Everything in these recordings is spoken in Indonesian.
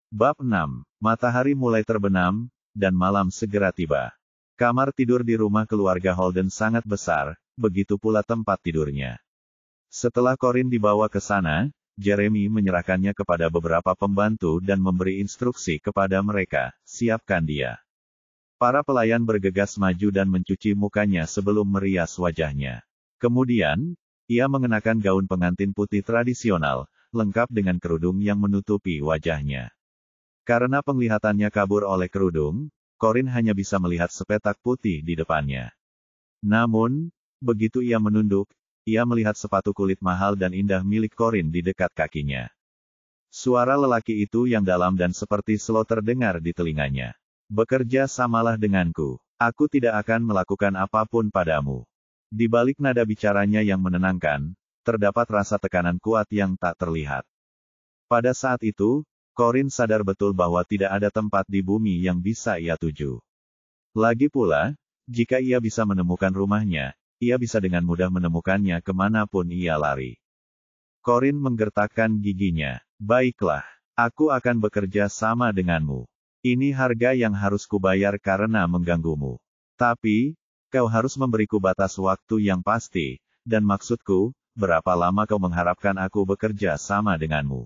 Bab 6. Matahari mulai terbenam, dan malam segera tiba. Kamar tidur di rumah keluarga Holden sangat besar, begitu pula tempat tidurnya. Setelah Corin dibawa ke sana, Jeremy menyerahkannya kepada beberapa pembantu dan memberi instruksi kepada mereka, siapkan dia. Para pelayan bergegas maju dan mencuci mukanya sebelum merias wajahnya. Kemudian, ia mengenakan gaun pengantin putih tradisional, lengkap dengan kerudung yang menutupi wajahnya. Karena penglihatannya kabur oleh kerudung, Corin hanya bisa melihat sepetak putih di depannya. Namun, begitu ia menunduk, ia melihat sepatu kulit mahal dan indah milik Corin di dekat kakinya. Suara lelaki itu yang dalam dan seperti slow terdengar di telinganya. Bekerja samalah denganku. Aku tidak akan melakukan apapun padamu. Di balik nada bicaranya yang menenangkan, terdapat rasa tekanan kuat yang tak terlihat. Pada saat itu, Corin sadar betul bahwa tidak ada tempat di bumi yang bisa ia tuju. Lagi pula, jika ia bisa menemukan rumahnya, ia bisa dengan mudah menemukannya kemanapun ia lari. Corin menggertakkan giginya. Baiklah, aku akan bekerja sama denganmu. Ini harga yang harus kubayar karena mengganggumu. Tapi, kau harus memberiku batas waktu yang pasti, dan maksudku, berapa lama kau mengharapkan aku bekerja sama denganmu?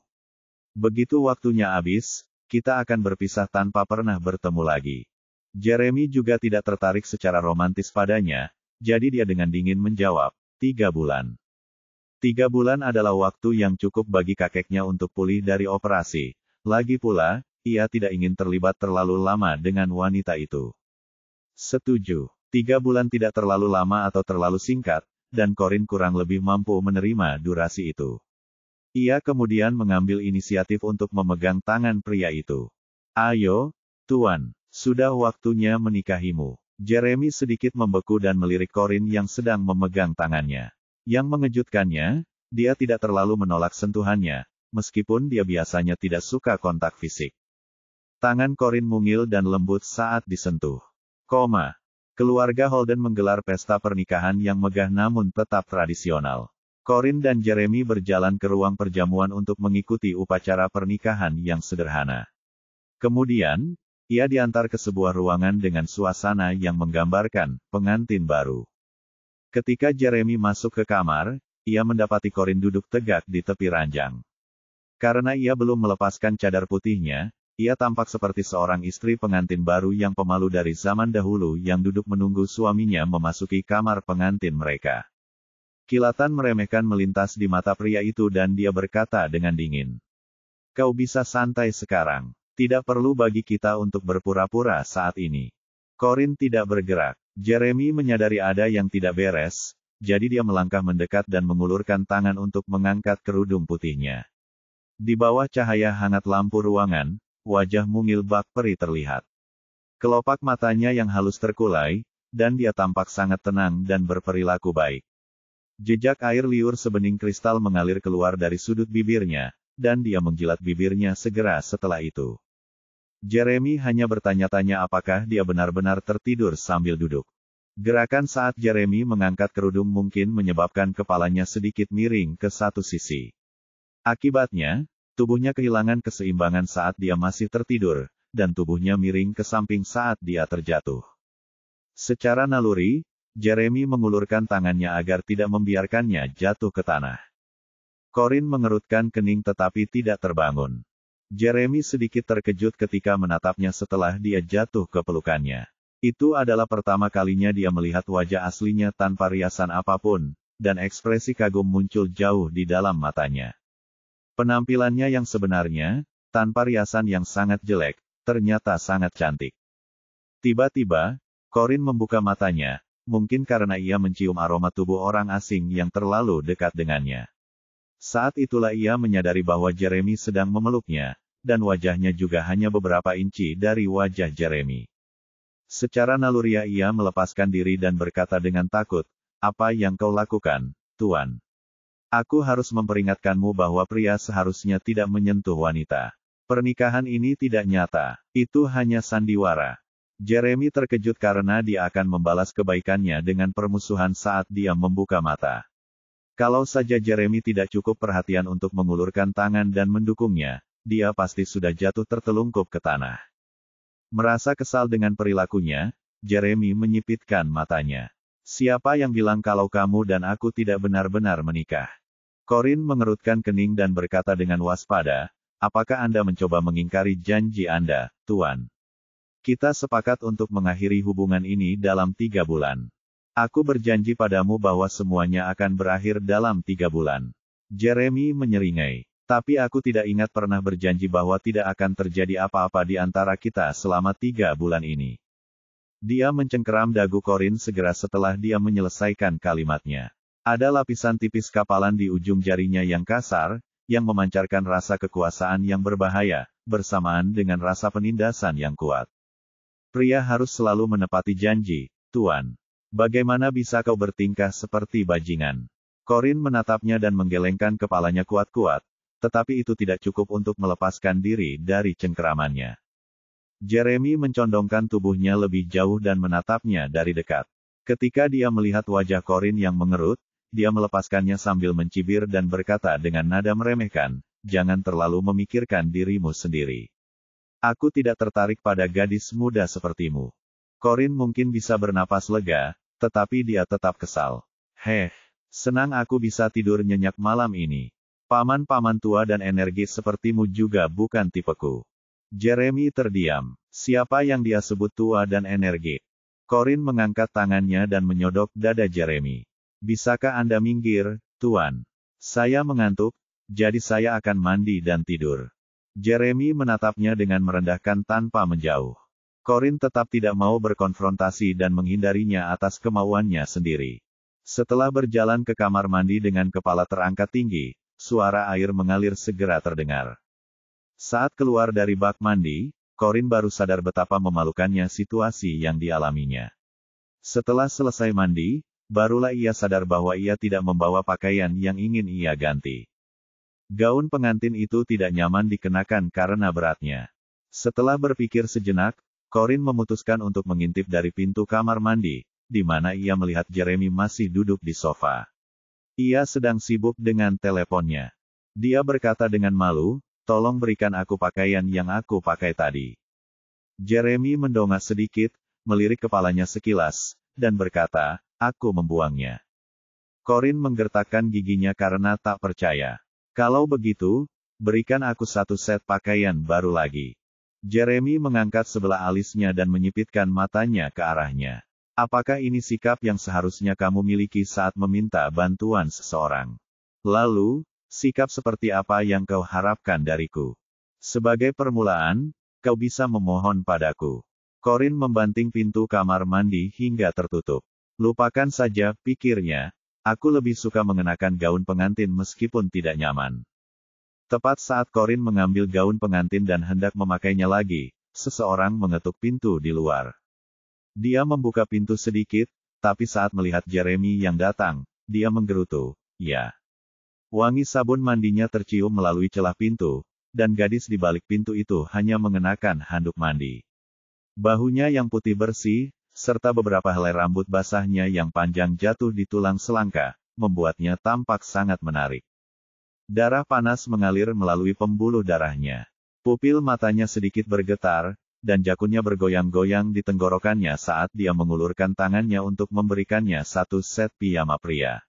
Begitu waktunya habis, kita akan berpisah tanpa pernah bertemu lagi. Jeremy juga tidak tertarik secara romantis padanya, jadi dia dengan dingin menjawab, 3 bulan. 3 bulan adalah waktu yang cukup bagi kakeknya untuk pulih dari operasi. Lagi pula, ia tidak ingin terlibat terlalu lama dengan wanita itu. Setuju. 3 bulan tidak terlalu lama atau terlalu singkat, dan Corin kurang lebih mampu menerima durasi itu. Ia kemudian mengambil inisiatif untuk memegang tangan pria itu. Ayo, Tuan, sudah waktunya menikahimu. Jeremy sedikit membeku dan melirik Corin yang sedang memegang tangannya. Yang mengejutkannya, dia tidak terlalu menolak sentuhannya, meskipun dia biasanya tidak suka kontak fisik. Tangan Corin mungil dan lembut saat disentuh. Keluarga Holden menggelar pesta pernikahan yang megah namun tetap tradisional. Corin dan Jeremy berjalan ke ruang perjamuan untuk mengikuti upacara pernikahan yang sederhana. Kemudian, ia diantar ke sebuah ruangan dengan suasana yang menggambarkan pengantin baru. Ketika Jeremy masuk ke kamar, ia mendapati Corin duduk tegak di tepi ranjang. Karena ia belum melepaskan cadar putihnya, ia tampak seperti seorang istri pengantin baru yang pemalu dari zaman dahulu yang duduk menunggu suaminya memasuki kamar pengantin mereka. Kilatan meremehkan melintas di mata pria itu dan dia berkata dengan dingin. Kau bisa santai sekarang. Tidak perlu bagi kita untuk berpura-pura saat ini. Corin tidak bergerak. Jeremy menyadari ada yang tidak beres, jadi dia melangkah mendekat dan mengulurkan tangan untuk mengangkat kerudung putihnya. Di bawah cahaya hangat lampu ruangan, wajah mungil bak peri terlihat. Kelopak matanya yang halus terkulai, dan dia tampak sangat tenang dan berperilaku baik. Jejak air liur sebening kristal mengalir keluar dari sudut bibirnya, dan dia menjilat bibirnya segera setelah itu. Jeremy hanya bertanya-tanya apakah dia benar-benar tertidur sambil duduk. Gerakan saat Jeremy mengangkat kerudung mungkin menyebabkan kepalanya sedikit miring ke satu sisi. Akibatnya, tubuhnya kehilangan keseimbangan saat dia masih tertidur, dan tubuhnya miring ke samping saat dia terjatuh. Secara naluri, Jeremy mengulurkan tangannya agar tidak membiarkannya jatuh ke tanah. Corin mengerutkan kening tetapi tidak terbangun. Jeremy sedikit terkejut ketika menatapnya setelah dia jatuh ke pelukannya. Itu adalah pertama kalinya dia melihat wajah aslinya tanpa riasan apapun, dan ekspresi kagum muncul jauh di dalam matanya. Penampilannya yang sebenarnya, tanpa riasan yang sangat jelek, ternyata sangat cantik. Tiba-tiba, Corin membuka matanya. Mungkin karena ia mencium aroma tubuh orang asing yang terlalu dekat dengannya. Saat itulah ia menyadari bahwa Jeremy sedang memeluknya, dan wajahnya juga hanya beberapa inci dari wajah Jeremy. Secara naluriah ia melepaskan diri dan berkata dengan takut, "Apa yang kau lakukan, Tuan? Aku harus memperingatkanmu bahwa pria seharusnya tidak menyentuh wanita. Pernikahan ini tidak nyata, itu hanya sandiwara." Jeremy terkejut karena dia akan membalas kebaikannya dengan permusuhan saat dia membuka mata. Kalau saja Jeremy tidak cukup perhatian untuk mengulurkan tangan dan mendukungnya, dia pasti sudah jatuh tertelungkup ke tanah. Merasa kesal dengan perilakunya, Jeremy menyipitkan matanya. Siapa yang bilang kalau kamu dan aku tidak benar-benar menikah? Corin mengerutkan kening dan berkata dengan waspada, apakah Anda mencoba mengingkari janji Anda, Tuan? Kita sepakat untuk mengakhiri hubungan ini dalam 3 bulan. Aku berjanji padamu bahwa semuanya akan berakhir dalam 3 bulan. Jeremy menyeringai. Tapi aku tidak ingat pernah berjanji bahwa tidak akan terjadi apa-apa di antara kita selama 3 bulan ini. Dia mencengkeram dagu Corin segera setelah dia menyelesaikan kalimatnya. Ada lapisan tipis kapalan di ujung jarinya yang kasar, yang memancarkan rasa kekuasaan yang berbahaya, bersamaan dengan rasa penindasan yang kuat. Pria harus selalu menepati janji, Tuan. Bagaimana bisa kau bertingkah seperti bajingan? Corin menatapnya dan menggelengkan kepalanya kuat-kuat, tetapi itu tidak cukup untuk melepaskan diri dari cengkeramannya. Jeremy mencondongkan tubuhnya lebih jauh dan menatapnya dari dekat. Ketika dia melihat wajah Corin yang mengerut, dia melepaskannya sambil mencibir dan berkata dengan nada meremehkan, jangan terlalu memikirkan dirimu sendiri. Aku tidak tertarik pada gadis muda sepertimu. Corin mungkin bisa bernapas lega, tetapi dia tetap kesal. Senang aku bisa tidur nyenyak malam ini. Paman-paman tua dan energis sepertimu juga bukan tipeku. Jeremy terdiam. Siapa yang dia sebut tua dan energik? Corin mengangkat tangannya dan menyodok dada Jeremy. Bisakah Anda minggir, Tuan? Saya mengantuk, jadi saya akan mandi dan tidur. Jeremy menatapnya dengan merendahkan tanpa menjauh. Corin tetap tidak mau berkonfrontasi dan menghindarinya atas kemauannya sendiri. Setelah berjalan ke kamar mandi dengan kepala terangkat tinggi, suara air mengalir segera terdengar. Saat keluar dari bak mandi, Corin baru sadar betapa memalukannya situasi yang dialaminya. Setelah selesai mandi, barulah ia sadar bahwa ia tidak membawa pakaian yang ingin ia ganti. Gaun pengantin itu tidak nyaman dikenakan karena beratnya. Setelah berpikir sejenak, Corin memutuskan untuk mengintip dari pintu kamar mandi, di mana ia melihat Jeremy masih duduk di sofa. Ia sedang sibuk dengan teleponnya. Dia berkata dengan malu, tolong berikan aku pakaian yang aku pakai tadi. Jeremy mendongak sedikit, melirik kepalanya sekilas, dan berkata, aku membuangnya. Corin menggertakkan giginya karena tak percaya. Kalau begitu, berikan aku 1 set pakaian baru lagi. Jeremy mengangkat sebelah alisnya dan menyipitkan matanya ke arahnya. Apakah ini sikap yang seharusnya kamu miliki saat meminta bantuan seseorang? Lalu, sikap seperti apa yang kau harapkan dariku? Sebagai permulaan, kau bisa memohon padaku. Corin membanting pintu kamar mandi hingga tertutup. Lupakan saja, pikirnya, aku lebih suka mengenakan gaun pengantin meskipun tidak nyaman. Tepat saat Corin mengambil gaun pengantin dan hendak memakainya lagi, seseorang mengetuk pintu di luar. Dia membuka pintu sedikit, tapi saat melihat Jeremy yang datang, dia menggerutu, ya. Wangi sabun mandinya tercium melalui celah pintu, dan gadis di balik pintu itu hanya mengenakan handuk mandi. Bahunya yang putih bersih, serta beberapa helai rambut basahnya yang panjang jatuh di tulang selangka, membuatnya tampak sangat menarik. Darah panas mengalir melalui pembuluh darahnya. Pupil matanya sedikit bergetar, dan jakunnya bergoyang-goyang di tenggorokannya saat dia mengulurkan tangannya untuk memberikannya 1 set piyama pria.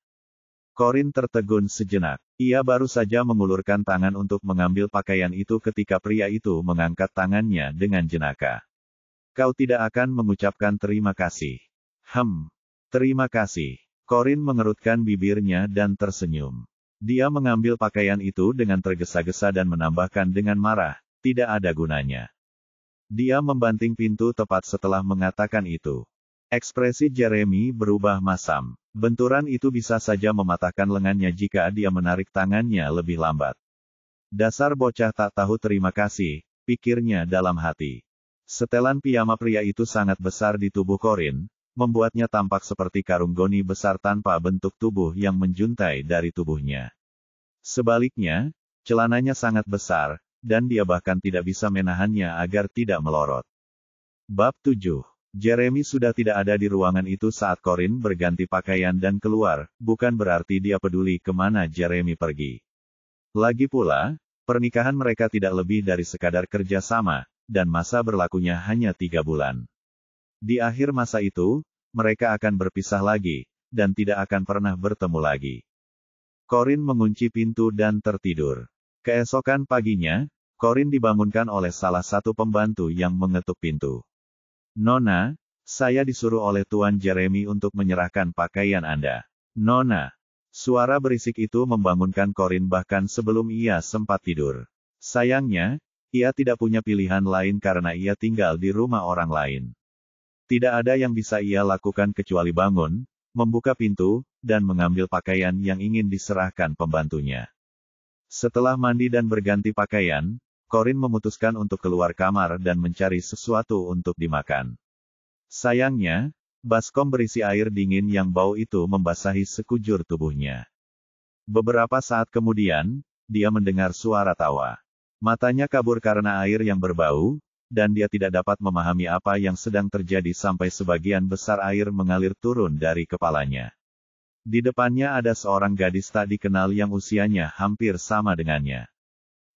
Corin tertegun sejenak. Ia baru saja mengulurkan tangan untuk mengambil pakaian itu ketika pria itu mengangkat tangannya dengan jenaka. Kau tidak akan mengucapkan terima kasih. Terima kasih. Corin mengerutkan bibirnya dan tersenyum. Dia mengambil pakaian itu dengan tergesa-gesa dan menambahkan dengan marah, tidak ada gunanya. Dia membanting pintu tepat setelah mengatakan itu. Ekspresi Jeremy berubah masam. Benturan itu bisa saja mematahkan lengannya jika dia menarik tangannya lebih lambat. Dasar bocah tak tahu terima kasih, pikirnya dalam hati. Setelan piyama pria itu sangat besar di tubuh Corin, membuatnya tampak seperti karung goni besar tanpa bentuk tubuh yang menjuntai dari tubuhnya. Sebaliknya, celananya sangat besar, dan dia bahkan tidak bisa menahannya agar tidak melorot. Bab 7. Jeremy sudah tidak ada di ruangan itu saat Corin berganti pakaian dan keluar, bukan berarti dia peduli kemana Jeremy pergi. Lagi pula, Pernikahan mereka tidak lebih dari sekadar kerja sama, dan masa berlakunya hanya 3 bulan. Di akhir masa itu, mereka akan berpisah lagi, dan tidak akan pernah bertemu lagi. Corin mengunci pintu dan tertidur. Keesokan paginya, Corin dibangunkan oleh salah satu pembantu yang mengetuk pintu. "Nona, saya disuruh oleh Tuan Jeremy untuk menyerahkan pakaian Anda." "Nona." Suara berisik itu membangunkan Corin bahkan sebelum ia sempat tidur. Sayangnya, ia tidak punya pilihan lain karena ia tinggal di rumah orang lain. Tidak ada yang bisa ia lakukan kecuali bangun, membuka pintu, dan mengambil pakaian yang ingin diserahkan pembantunya. Setelah mandi dan berganti pakaian, Corin memutuskan untuk keluar kamar dan mencari sesuatu untuk dimakan. Sayangnya, baskom berisi air dingin yang bau itu membasahi sekujur tubuhnya. Beberapa saat kemudian, dia mendengar suara tawa. Matanya kabur karena air yang berbau, dan dia tidak dapat memahami apa yang sedang terjadi sampai sebagian besar air mengalir turun dari kepalanya. Di depannya ada seorang gadis tak dikenal yang usianya hampir sama dengannya.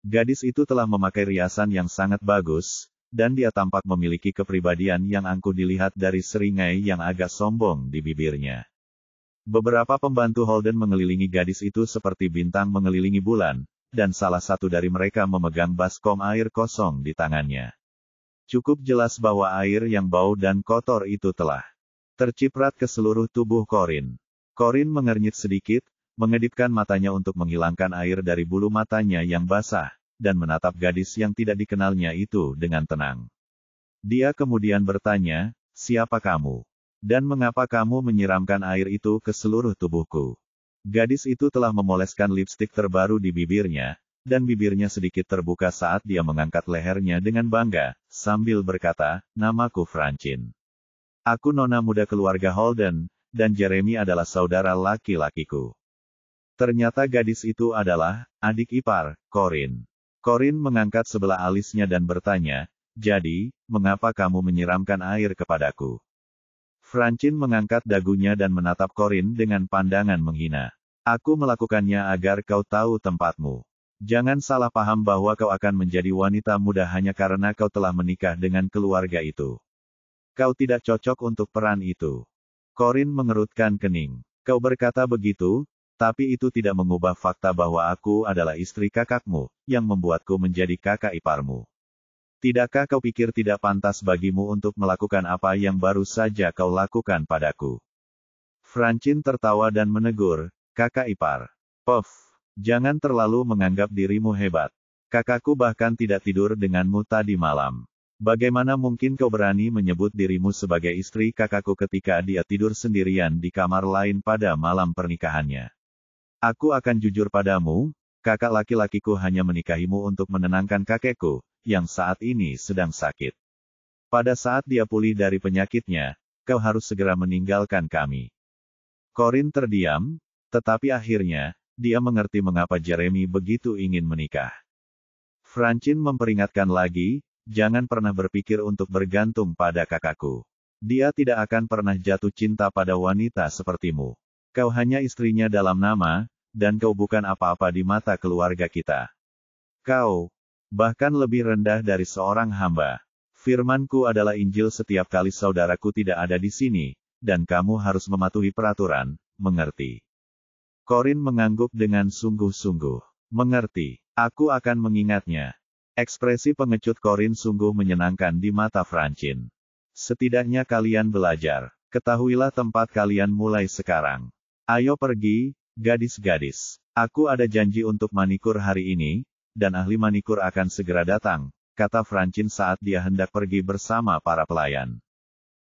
Gadis itu telah memakai riasan yang sangat bagus, dan dia tampak memiliki kepribadian yang angkuh dilihat dari seringai yang agak sombong di bibirnya. Beberapa pembantu Holden mengelilingi gadis itu seperti bintang mengelilingi bulan, dan salah satu dari mereka memegang baskom air kosong di tangannya. Cukup jelas bahwa air yang bau dan kotor itu telah terciprat ke seluruh tubuh Corin. Corin mengernyit sedikit, mengedipkan matanya untuk menghilangkan air dari bulu matanya yang basah, dan menatap gadis yang tidak dikenalnya itu dengan tenang. Dia kemudian bertanya, "Siapa kamu? Dan mengapa kamu menyiramkan air itu ke seluruh tubuhku?" Gadis itu telah memoleskan lipstik terbaru di bibirnya, dan bibirnya sedikit terbuka saat dia mengangkat lehernya dengan bangga, sambil berkata, "Namaku Francine. Aku nona muda keluarga Holden, dan Jeremy adalah saudara laki-lakiku." Ternyata gadis itu adalah adik ipar Corin. Corin mengangkat sebelah alisnya dan bertanya, "Jadi, mengapa kamu menyiramkan air kepadaku?" Francine mengangkat dagunya dan menatap Corin dengan pandangan menghina. "Aku melakukannya agar kau tahu tempatmu. Jangan salah paham bahwa kau akan menjadi wanita muda hanya karena kau telah menikah dengan keluarga itu. Kau tidak cocok untuk peran itu." Corin mengerutkan kening. "Kau berkata begitu, tapi itu tidak mengubah fakta bahwa aku adalah istri kakakmu, yang membuatku menjadi kakak iparmu. Tidakkah kau pikir tidak pantas bagimu untuk melakukan apa yang baru saja kau lakukan padaku?" Francine tertawa dan menegur, "Kakak ipar. Puff, jangan terlalu menganggap dirimu hebat. Kakakku bahkan tidak tidur denganmu tadi malam. Bagaimana mungkin kau berani menyebut dirimu sebagai istri kakakku ketika dia tidur sendirian di kamar lain pada malam pernikahannya? Aku akan jujur padamu, kakak laki-lakiku hanya menikahimu untuk menenangkan kakekku, yang saat ini sedang sakit. Pada saat dia pulih dari penyakitnya, kau harus segera meninggalkan kami." Corin terdiam, tetapi akhirnya, dia mengerti mengapa Jeremy begitu ingin menikah. Francine memperingatkan lagi, "Jangan pernah berpikir untuk bergantung pada kakakku. Dia tidak akan pernah jatuh cinta pada wanita sepertimu. Kau hanya istrinya dalam nama, dan kau bukan apa-apa di mata keluarga kita. Kau, bahkan lebih rendah dari seorang hamba. Firmanku adalah Injil setiap kali saudaraku tidak ada di sini, dan kamu harus mematuhi peraturan, mengerti?" Corin mengangguk dengan sungguh-sungguh. "Mengerti. Aku akan mengingatnya." Ekspresi pengecut Corin sungguh menyenangkan di mata Francine. "Setidaknya kalian belajar. Ketahuilah tempat kalian mulai sekarang. Ayo pergi, gadis-gadis. Aku ada janji untuk manikur hari ini, dan ahli manikur akan segera datang," kata Francine saat dia hendak pergi bersama para pelayan.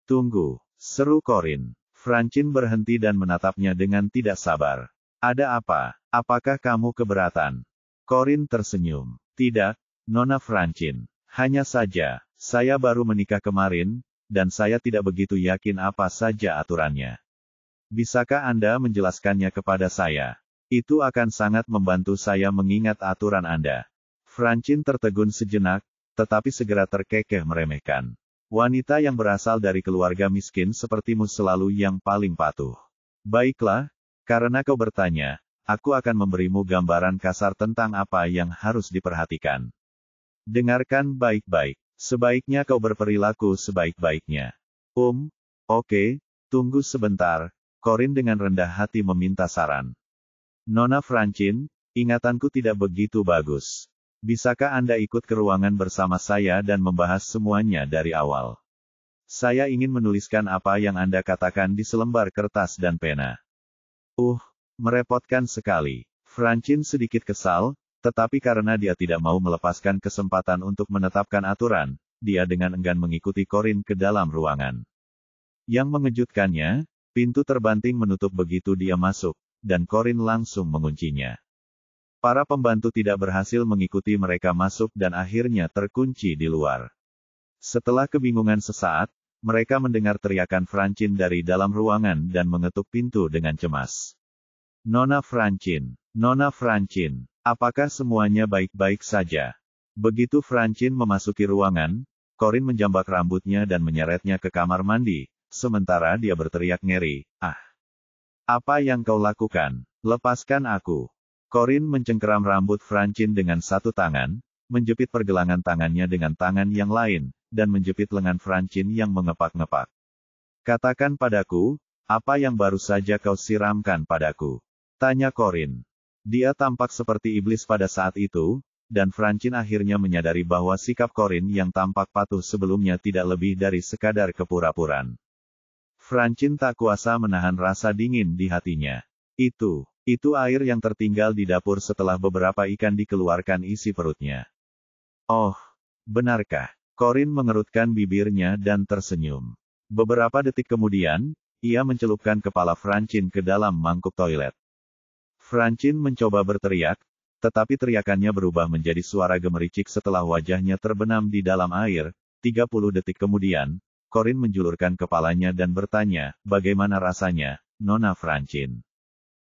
"Tunggu," seru Corin. Francine berhenti dan menatapnya dengan tidak sabar. "Ada apa? Apakah kamu keberatan?" Corin tersenyum. "Tidak, Nona Francine. Hanya saja, saya baru menikah kemarin, dan saya tidak begitu yakin apa saja aturannya. Bisakah Anda menjelaskannya kepada saya? Itu akan sangat membantu saya mengingat aturan Anda." Francine tertegun sejenak, tetapi segera terkekeh meremehkan. "Wanita yang berasal dari keluarga miskin sepertimu selalu yang paling patuh. Baiklah, karena kau bertanya, aku akan memberimu gambaran kasar tentang apa yang harus diperhatikan. Dengarkan baik-baik. Sebaiknya kau berperilaku sebaik-baiknya. Oke, tunggu sebentar, Corin dengan rendah hati meminta saran. Nona Francine, ingatanku tidak begitu bagus. Bisakah Anda ikut ke ruangan bersama saya dan membahas semuanya dari awal? Saya ingin menuliskan apa yang Anda katakan di selembar kertas dan pena. Merepotkan sekali. Francine sedikit kesal, tetapi karena dia tidak mau melepaskan kesempatan untuk menetapkan aturan, dia dengan enggan mengikuti Corin ke dalam ruangan. Yang mengejutkannya, pintu terbanting menutup begitu dia masuk, dan Corin langsung menguncinya. Para pembantu tidak berhasil mengikuti mereka masuk dan akhirnya terkunci di luar. Setelah kebingungan sesaat, mereka mendengar teriakan Francine dari dalam ruangan dan mengetuk pintu dengan cemas. Nona Francine, apakah semuanya baik-baik saja? Begitu Francine memasuki ruangan, Corin menjambak rambutnya dan menyeretnya ke kamar mandi, sementara dia berteriak ngeri, Apa yang kau lakukan? Lepaskan aku. Corin mencengkeram rambut Francine dengan satu tangan, menjepit pergelangan tangannya dengan tangan yang lain, dan menjepit lengan Francine yang mengepak-ngepak. Katakan padaku, apa yang baru saja kau siramkan padaku? Tanya Corin. Dia tampak seperti iblis pada saat itu, dan Francine akhirnya menyadari bahwa sikap Corin yang tampak patuh sebelumnya tidak lebih dari sekadar kepura-puraan. Francine tak kuasa menahan rasa dingin di hatinya. Itu air yang tertinggal di dapur setelah beberapa ikan dikeluarkan isi perutnya. Oh, benarkah? Corin mengerutkan bibirnya dan tersenyum. Beberapa detik kemudian, ia mencelupkan kepala Francine ke dalam mangkuk toilet. Francine mencoba berteriak, tetapi teriakannya berubah menjadi suara gemericik setelah wajahnya terbenam di dalam air. 30 detik kemudian, Corin menjulurkan kepalanya dan bertanya, bagaimana rasanya, Nona Francine?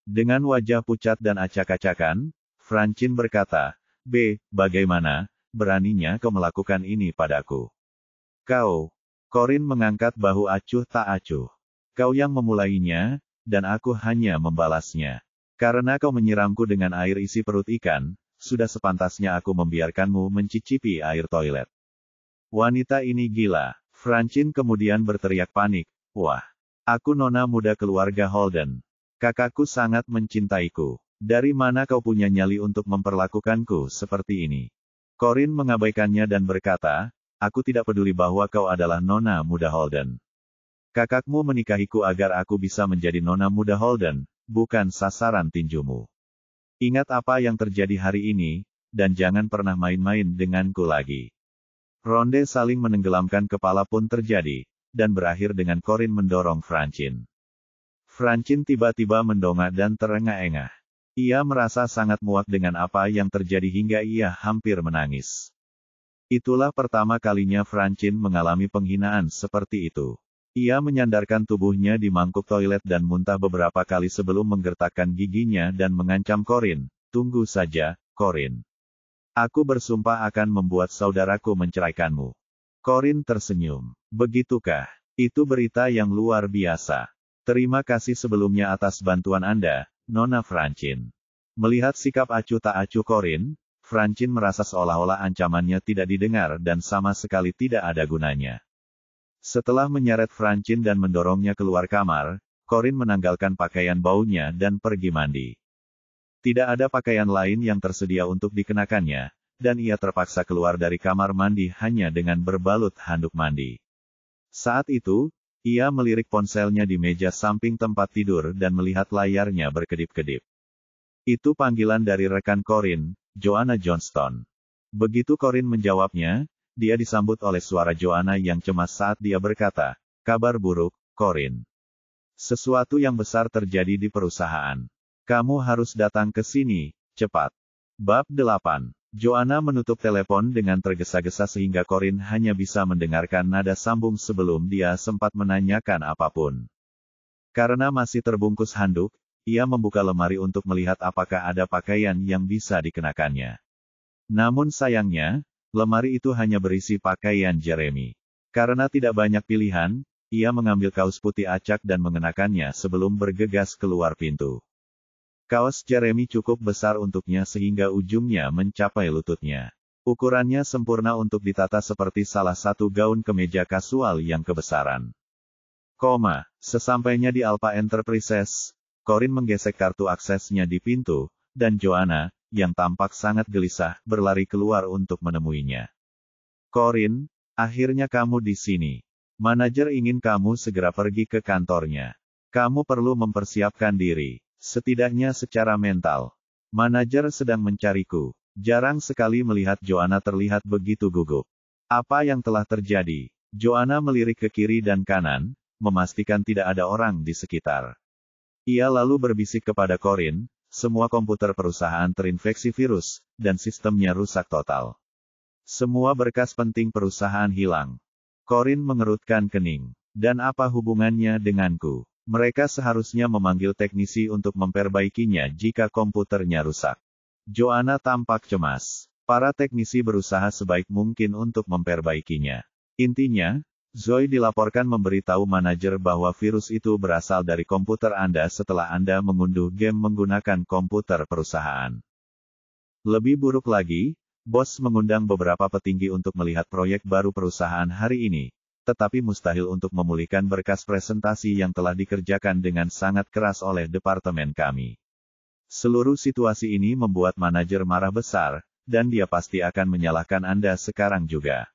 Dengan wajah pucat dan acak-acakan, Francine berkata, bagaimana, beraninya kau melakukan ini padaku? Kau. Corin mengangkat bahu acuh tak acuh. Kau yang memulainya, dan aku hanya membalasnya. Karena kau menyiramku dengan air isi perut ikan, sudah sepantasnya aku membiarkanmu mencicipi air toilet. Wanita ini gila. Francine kemudian berteriak panik, wah, aku nona muda keluarga Holden. Kakakku sangat mencintaiku. Dari mana kau punya nyali untuk memperlakukanku seperti ini? Corin mengabaikannya dan berkata, aku tidak peduli bahwa kau adalah nona muda Holden. Kakakmu menikahiku agar aku bisa menjadi nona muda Holden, bukan sasaran tinjumu. Ingat apa yang terjadi hari ini, dan jangan pernah main-main denganku lagi. Ronde saling menenggelamkan kepala pun terjadi, dan berakhir dengan Corin mendorong Francine. Francine tiba-tiba mendongak dan terengah-engah. Ia merasa sangat muak dengan apa yang terjadi hingga ia hampir menangis. Itulah pertama kalinya Francine mengalami penghinaan seperti itu. Ia menyandarkan tubuhnya di mangkuk toilet dan muntah beberapa kali sebelum menggertakkan giginya dan mengancam Corin, tunggu saja, Corin. Aku bersumpah akan membuat saudaraku menceraikanmu. Corin tersenyum. Begitukah? Itu berita yang luar biasa. Terima kasih sebelumnya atas bantuan Anda, Nona Francine. Melihat sikap acuh tak acuh Corin, Francine merasa seolah-olah ancamannya tidak didengar dan sama sekali tidak ada gunanya. Setelah menyeret Francine dan mendorongnya keluar kamar, Corin menanggalkan pakaian baunya dan pergi mandi. Tidak ada pakaian lain yang tersedia untuk dikenakannya, dan ia terpaksa keluar dari kamar mandi hanya dengan berbalut handuk mandi. Saat itu, ia melirik ponselnya di meja samping tempat tidur dan melihat layarnya berkedip-kedip. Itu panggilan dari rekan Corin, Joanna Johnston. Begitu Corin menjawabnya, dia disambut oleh suara Joanna yang cemas saat dia berkata, kabar buruk, Corin. Sesuatu yang besar terjadi di perusahaan. Kamu harus datang ke sini, cepat. Bab 8. Joanna menutup telepon dengan tergesa-gesa sehingga Corin hanya bisa mendengarkan nada sambung sebelum dia sempat menanyakan apapun. Karena masih terbungkus handuk, ia membuka lemari untuk melihat apakah ada pakaian yang bisa dikenakannya. Namun sayangnya, lemari itu hanya berisi pakaian Jeremy. Karena tidak banyak pilihan, ia mengambil kaos putih acak dan mengenakannya sebelum bergegas keluar pintu. Kaos Jeremy cukup besar untuknya sehingga ujungnya mencapai lututnya. Ukurannya sempurna untuk ditata seperti salah satu gaun kemeja kasual yang kebesaran. Sesampainya di Alpha Enterprises, Corin menggesek kartu aksesnya di pintu, dan Joanna, yang tampak sangat gelisah, berlari keluar untuk menemuinya. Corin, akhirnya kamu di sini. Manajer ingin kamu segera pergi ke kantornya. Kamu perlu mempersiapkan diri, setidaknya secara mental. Manajer sedang mencariku. Jarang sekali melihat Joanna terlihat begitu gugup. Apa yang telah terjadi? Joanna melirik ke kiri dan kanan, memastikan tidak ada orang di sekitar. Ia lalu berbisik kepada Corin, semua komputer perusahaan terinfeksi virus, dan sistemnya rusak total. Semua berkas penting perusahaan hilang. Corin mengerutkan kening. Dan apa hubungannya denganku? Mereka seharusnya memanggil teknisi untuk memperbaikinya jika komputernya rusak. Joanna tampak cemas. Para teknisi berusaha sebaik mungkin untuk memperbaikinya. Intinya, Zoe dilaporkan memberitahu manajer bahwa virus itu berasal dari komputer Anda setelah Anda mengunduh game menggunakan komputer perusahaan. Lebih buruk lagi, bos mengundang beberapa petinggi untuk melihat proyek baru perusahaan hari ini, tetapi mustahil untuk memulihkan berkas presentasi yang telah dikerjakan dengan sangat keras oleh departemen kami. Seluruh situasi ini membuat manajer marah besar, dan dia pasti akan menyalahkan Anda sekarang juga.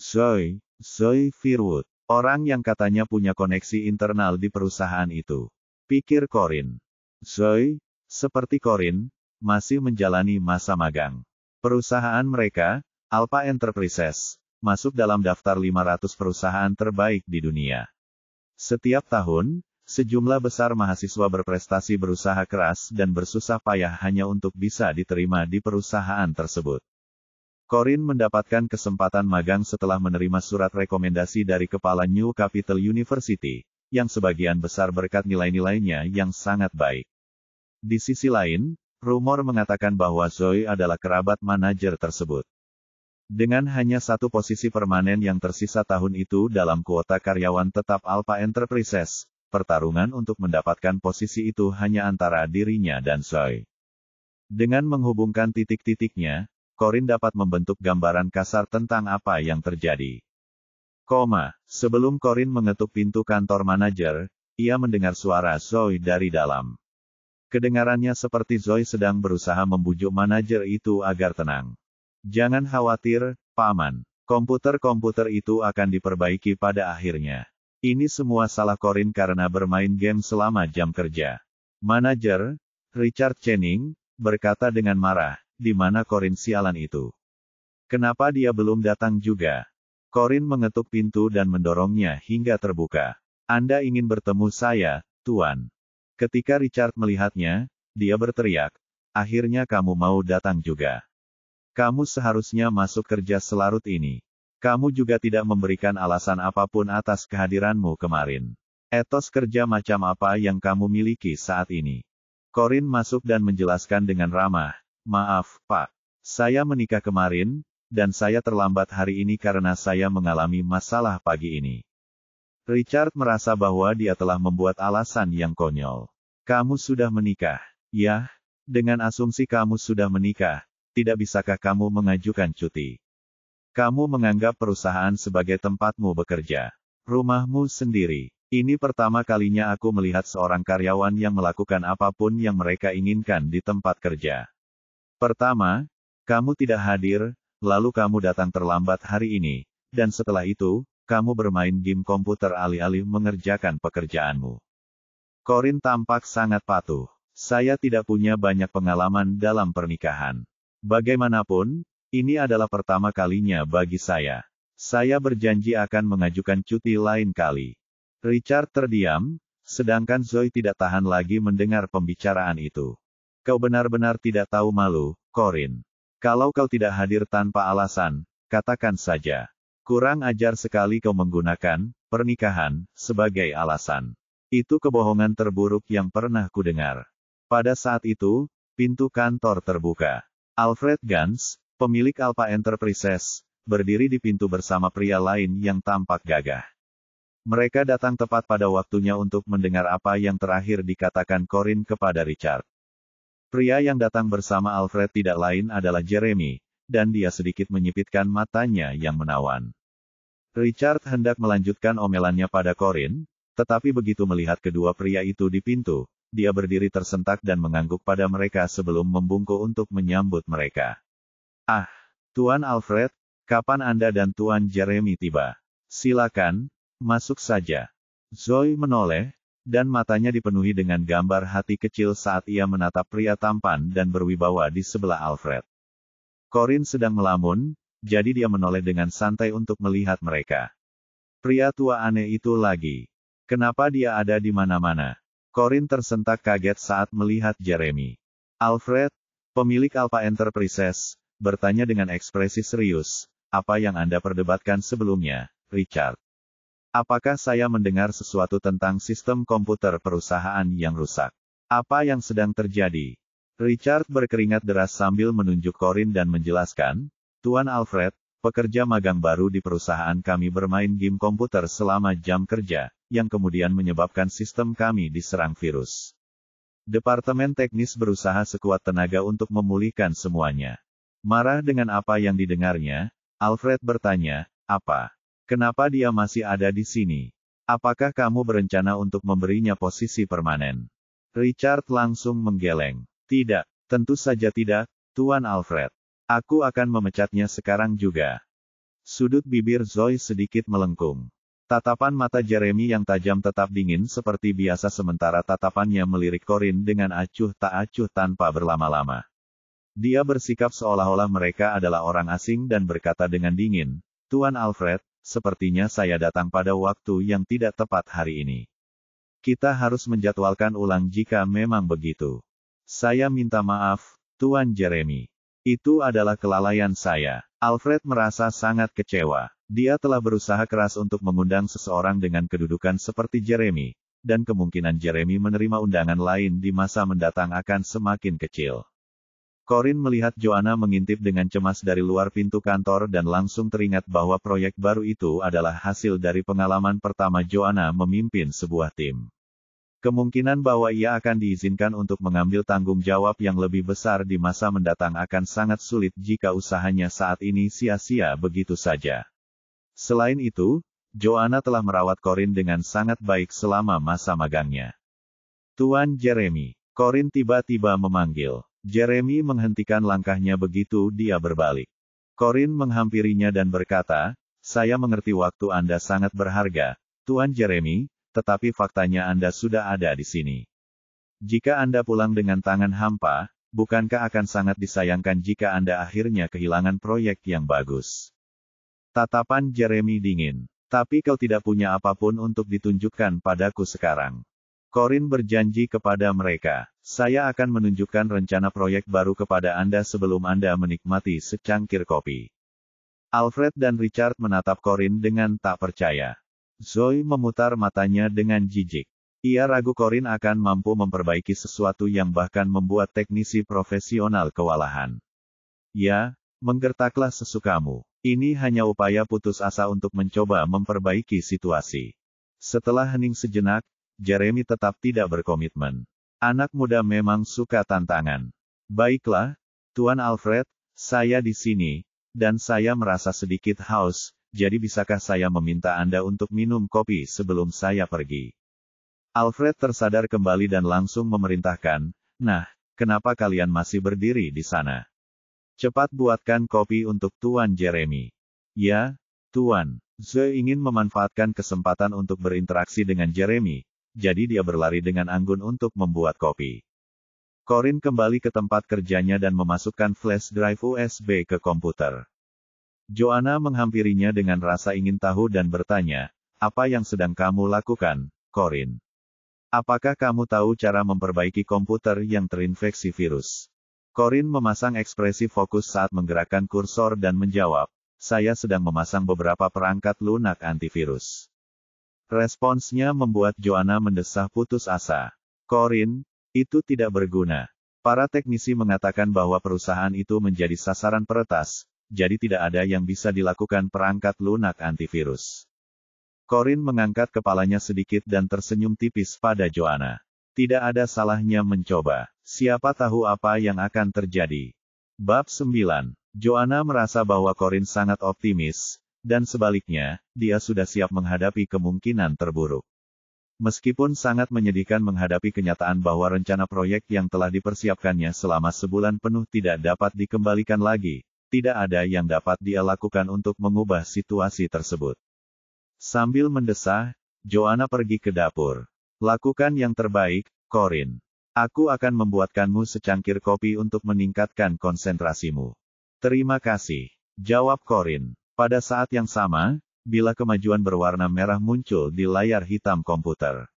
Zoe Firwood, orang yang katanya punya koneksi internal di perusahaan itu. Pikir Corin. Zoe, seperti Corin, masih menjalani masa magang. Perusahaan mereka, Alpha Enterprises, masuk dalam daftar 500 perusahaan terbaik di dunia. Setiap tahun, sejumlah besar mahasiswa berprestasi berusaha keras dan bersusah payah hanya untuk bisa diterima di perusahaan tersebut. Corin mendapatkan kesempatan magang setelah menerima surat rekomendasi dari kepala New Capital University, yang sebagian besar berkat nilai-nilainya yang sangat baik. Di sisi lain, rumor mengatakan bahwa Zoe adalah kerabat manajer tersebut. Dengan hanya satu posisi permanen yang tersisa tahun itu dalam kuota karyawan tetap Alpha Enterprises, pertarungan untuk mendapatkan posisi itu hanya antara dirinya dan Zoe. Dengan menghubungkan titik-titiknya, Corin dapat membentuk gambaran kasar tentang apa yang terjadi. Sebelum Corin mengetuk pintu kantor manajer, ia mendengar suara Zoe dari dalam. Kedengarannya seperti Zoe sedang berusaha membujuk manajer itu agar tenang. Jangan khawatir, Paman. Komputer-komputer itu akan diperbaiki pada akhirnya. Ini semua salah Corin karena bermain game selama jam kerja. Manajer, Richard Channing, berkata dengan marah, di mana Corin sialan itu? Kenapa dia belum datang juga? Corin mengetuk pintu dan mendorongnya hingga terbuka. Anda ingin bertemu saya, Tuan. Ketika Richard melihatnya, dia berteriak, akhirnya kamu mau datang juga. Kamu seharusnya masuk kerja selarut ini. Kamu juga tidak memberikan alasan apapun atas kehadiranmu kemarin. Etos kerja macam apa yang kamu miliki saat ini? Corin masuk dan menjelaskan dengan ramah, maaf, Pak. Saya menikah kemarin, dan saya terlambat hari ini karena saya mengalami masalah pagi ini. Richard merasa bahwa dia telah membuat alasan yang konyol. Kamu sudah menikah? Ya, dengan asumsi kamu sudah menikah, tidak bisakah kamu mengajukan cuti? Kamu menganggap perusahaan sebagai tempatmu bekerja. Rumahmu sendiri. Ini pertama kalinya aku melihat seorang karyawan yang melakukan apapun yang mereka inginkan di tempat kerja. Pertama, kamu tidak hadir, lalu kamu datang terlambat hari ini, dan setelah itu, kamu bermain game komputer alih-alih mengerjakan pekerjaanmu. Corin tampak sangat patuh. Saya tidak punya banyak pengalaman dalam pernikahan. Bagaimanapun, ini adalah pertama kalinya bagi saya. Saya berjanji akan mengajukan cuti lain kali. Richard terdiam, sedangkan Zoe tidak tahan lagi mendengar pembicaraan itu. Kau benar-benar tidak tahu malu, Corin. Kalau kau tidak hadir tanpa alasan, katakan saja. Kurang ajar sekali kau menggunakan pernikahan sebagai alasan. Itu kebohongan terburuk yang pernah kudengar. Pada saat itu, pintu kantor terbuka. Alfred Gans, pemilik Alpha Enterprises, berdiri di pintu bersama pria lain yang tampak gagah. Mereka datang tepat pada waktunya untuk mendengar apa yang terakhir dikatakan Corin kepada Richard. Pria yang datang bersama Alfred tidak lain adalah Jeremy, dan dia sedikit menyipitkan matanya yang menawan. Richard hendak melanjutkan omelannya pada Corin, tetapi begitu melihat kedua pria itu di pintu, dia berdiri tersentak dan mengangguk pada mereka sebelum membungkuk untuk menyambut mereka. "Ah, Tuan Alfred, kapan Anda dan Tuan Jeremy tiba? Silakan, masuk saja." Zoe menoleh, dan matanya dipenuhi dengan gambar hati kecil saat ia menatap pria tampan dan berwibawa di sebelah Alfred. Corin sedang melamun, jadi dia menoleh dengan santai untuk melihat mereka. Pria tua aneh itu lagi. Kenapa dia ada di mana-mana? Corin tersentak kaget saat melihat Jeremy. Alfred, pemilik Alpha Enterprises, bertanya dengan ekspresi serius, "Apa yang Anda perdebatkan sebelumnya, Richard? Apakah saya mendengar sesuatu tentang sistem komputer perusahaan yang rusak? Apa yang sedang terjadi?" Richard berkeringat deras sambil menunjuk Corin dan menjelaskan, "Tuan Alfred, pekerja magang baru di perusahaan kami bermain game komputer selama jam kerja, yang kemudian menyebabkan sistem kami diserang virus. Departemen teknis berusaha sekuat tenaga untuk memulihkan semuanya." Marah dengan apa yang didengarnya, Alfred bertanya, "Apa? Kenapa dia masih ada di sini? Apakah kamu berencana untuk memberinya posisi permanen?" Richard langsung menggeleng. "Tidak, tentu saja tidak, Tuan Alfred. Aku akan memecatnya sekarang juga." Sudut bibir Zoe sedikit melengkung. Tatapan mata Jeremy yang tajam tetap dingin seperti biasa sementara tatapannya melirik Corin dengan acuh tak acuh tanpa berlama-lama. Dia bersikap seolah-olah mereka adalah orang asing dan berkata dengan dingin, "Tuan Alfred, sepertinya saya datang pada waktu yang tidak tepat hari ini. Kita harus menjadwalkan ulang jika memang begitu. Saya minta maaf, Tuan Jeremy. Itu adalah kelalaian saya." Alfred merasa sangat kecewa. Dia telah berusaha keras untuk mengundang seseorang dengan kedudukan seperti Jeremy, dan kemungkinan Jeremy menerima undangan lain di masa mendatang akan semakin kecil. Corin melihat Joanna mengintip dengan cemas dari luar pintu kantor dan langsung teringat bahwa proyek baru itu adalah hasil dari pengalaman pertama Joanna memimpin sebuah tim. Kemungkinan bahwa ia akan diizinkan untuk mengambil tanggung jawab yang lebih besar di masa mendatang akan sangat sulit jika usahanya saat ini sia-sia begitu saja. Selain itu, Joanna telah merawat Corin dengan sangat baik selama masa magangnya. "Tuan Jeremy." Corin tiba-tiba memanggil. Jeremy menghentikan langkahnya begitu dia berbalik. Corin menghampirinya dan berkata, "Saya mengerti waktu Anda sangat berharga, Tuan Jeremy, tetapi faktanya Anda sudah ada di sini. Jika Anda pulang dengan tangan hampa, bukankah akan sangat disayangkan jika Anda akhirnya kehilangan proyek yang bagus?" Tatapan Jeremy dingin. "Tapi kau tidak punya apapun untuk ditunjukkan padaku sekarang." Corin berjanji kepada mereka, "Saya akan menunjukkan rencana proyek baru kepada Anda sebelum Anda menikmati secangkir kopi." Alfred dan Richard menatap Corin dengan tak percaya. Zoe memutar matanya dengan jijik. Ia ragu Corin akan mampu memperbaiki sesuatu yang bahkan membuat teknisi profesional kewalahan. "Ya, menggertaklah sesukamu. Ini hanya upaya putus asa untuk mencoba memperbaiki situasi." Setelah hening sejenak, Jeremy tetap tidak berkomitmen. Anak muda memang suka tantangan. "Baiklah, Tuan Alfred, saya di sini, dan saya merasa sedikit haus, jadi bisakah saya meminta Anda untuk minum kopi sebelum saya pergi?" Alfred tersadar kembali dan langsung memerintahkan, "Nah, kenapa kalian masih berdiri di sana? Cepat buatkan kopi untuk Tuan Jeremy." "Ya, Tuan." Zoe ingin memanfaatkan kesempatan untuk berinteraksi dengan Jeremy, jadi dia berlari dengan anggun untuk membuat kopi. Corin kembali ke tempat kerjanya dan memasukkan flash drive USB ke komputer. Joanna menghampirinya dengan rasa ingin tahu dan bertanya, "Apa yang sedang kamu lakukan, Corin? Apakah kamu tahu cara memperbaiki komputer yang terinfeksi virus?" Corin memasang ekspresi fokus saat menggerakkan kursor dan menjawab, "Saya sedang memasang beberapa perangkat lunak antivirus." Responsnya membuat Joanna mendesah putus asa. "Corin, itu tidak berguna. Para teknisi mengatakan bahwa perusahaan itu menjadi sasaran peretas, jadi tidak ada yang bisa dilakukan perangkat lunak antivirus." Corin mengangkat kepalanya sedikit dan tersenyum tipis pada Joanna. "Tidak ada salahnya mencoba. Siapa tahu apa yang akan terjadi. Bab 9. Joanna merasa bahwa Corin sangat optimis, dan sebaliknya, dia sudah siap menghadapi kemungkinan terburuk. Meskipun sangat menyedihkan menghadapi kenyataan bahwa rencana proyek yang telah dipersiapkannya selama sebulan penuh tidak dapat dikembalikan lagi, tidak ada yang dapat dia lakukan untuk mengubah situasi tersebut. Sambil mendesah, Joanna pergi ke dapur. Lakukan yang terbaik, Corin. Aku akan membuatkanmu secangkir kopi untuk meningkatkan konsentrasimu. Terima kasih, jawab Corin. Pada saat yang sama, bilah kemajuan berwarna merah muncul di layar hitam komputer.